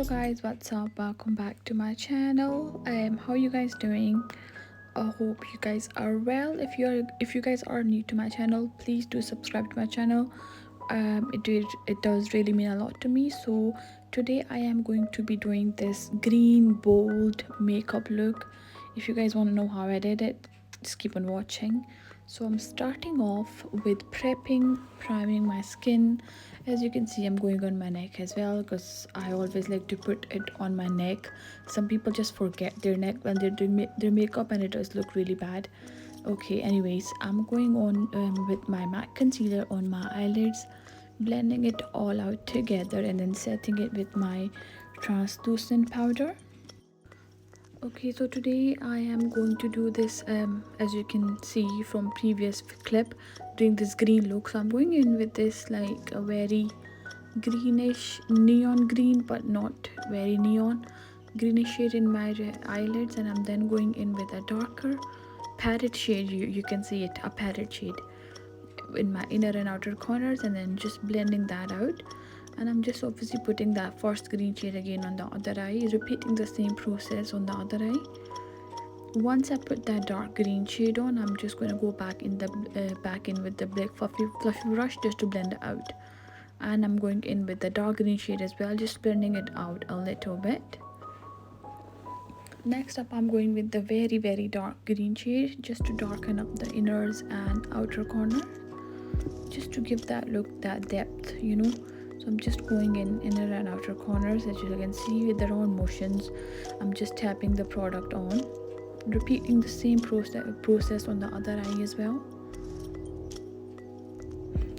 Hello guys, what's up? Welcome back to my channel. How you guys doing? I hope you guys are well. If you guys are new to my channel, please do subscribe to my channel. It does really mean a lot to me. So today I am going to be doing this green bold makeup look. If you guys want to know how I did it, just keep on watching. So I'm starting off with priming my skin. As you can see, I'm going on my neck as well because I always like to put it on my neck. Some people just forget their neck when they're doing their makeup, and it does look really bad. Okay, anyways, I'm going on with my matte concealer on my eyelids, blending it all out together and then setting it with my translucent powder. Okay, so today I am going to do this, as you can see from previous clip, doing this green look. So I'm going in with this like a very greenish neon green, but not very neon, greenish shade in my eyelids, and I'm then going in with a darker parrot shade. You can see it, a parrot shade in my inner and outer corners, and then just blending that out. And I'm just obviously putting that first green shade again on the other eye, repeating the same process on the other eye. Once I put that dark green shade on, I'm just going to go back in with the black fluffy brush just to blend it out. And I'm going in with the dark green shade as well, just blending it out a little bit. Next up, I'm going with the very dark green shade just to darken up the inners and outer corner, just to give that look, that depth, So I'm just going in inner and outer corners. As you can see, with the round motions, I'm just tapping the product on, repeating the same process on the other eye as well.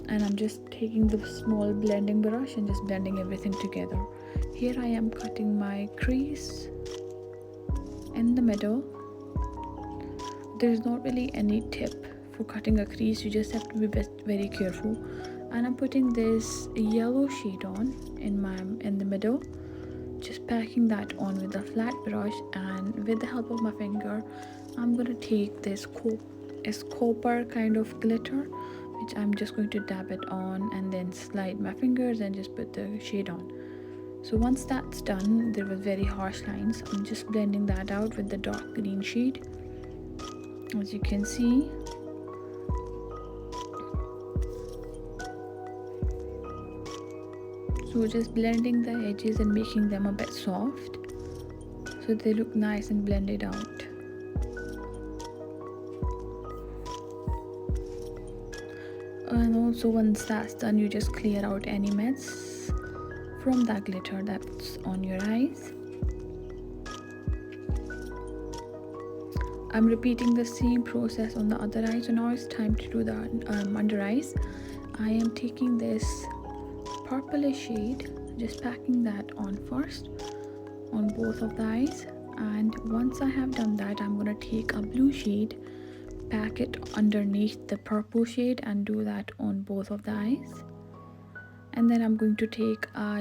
And I'm just taking the small blending brush and just blending everything together. Here I am cutting my crease in the middle. There's not really any tip for cutting a crease, you just have to be very careful. And I'm putting this yellow shade on in the middle, just packing that on with a flat brush, and with the help of my finger I'm going to take this copper kind of glitter, which I'm just going to dab it on and then slide my fingers and just put the shade on. So once that's done, there was very harsh lines. I'm just blending that out with the dark green shade, as you can see. So just blending the edges and making them a bit soft so they look nice and blended out. And also once that's done, you just clear out any mess from that glitter that's on your eyes. I'm repeating the same process on the other eye. So now it's time to do the under eyes. I am taking this purplish shade, just packing that on first on both of the eyes, and once I have done that, I'm going to take a blue shade, pack it underneath the purple shade, and do that on both of the eyes. And then I'm going to take a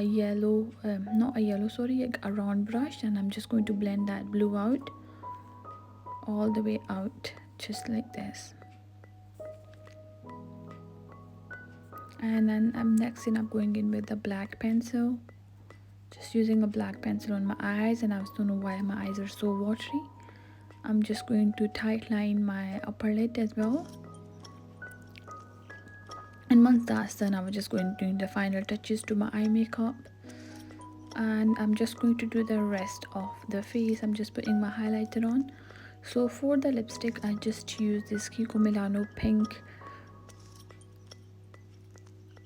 a round brush, and I'm just going to blend that blue out all the way out, just like this. And then I'm going in with a black pencil, just using a black pencil on my eyes, and I don't know why my eyes are so watery. I'm just going to tightline my upper lid as well. And once that's done, I was just going to do the final touches to my eye makeup, and I'm just going to do the rest of the face. I'm just putting my highlighter on. So for the lipstick, I just use this Kiko Milano pink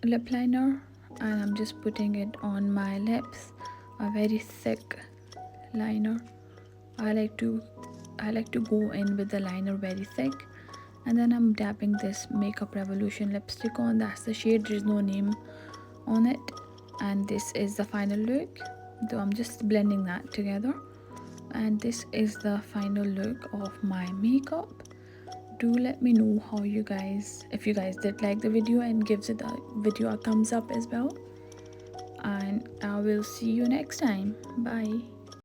lip liner, and I'm just putting it on my lips, a very thick liner. I like to go in with the liner very thick, and then I'm dabbing this Makeup Revolution lipstick on. That's the shade, there's no name on it, and this is the final look. So I'm just blending that together, and this is the final look of my makeup. Do let me know if you guys did like the video, and gives it a video a thumbs up as well. And I will see you next time. Bye.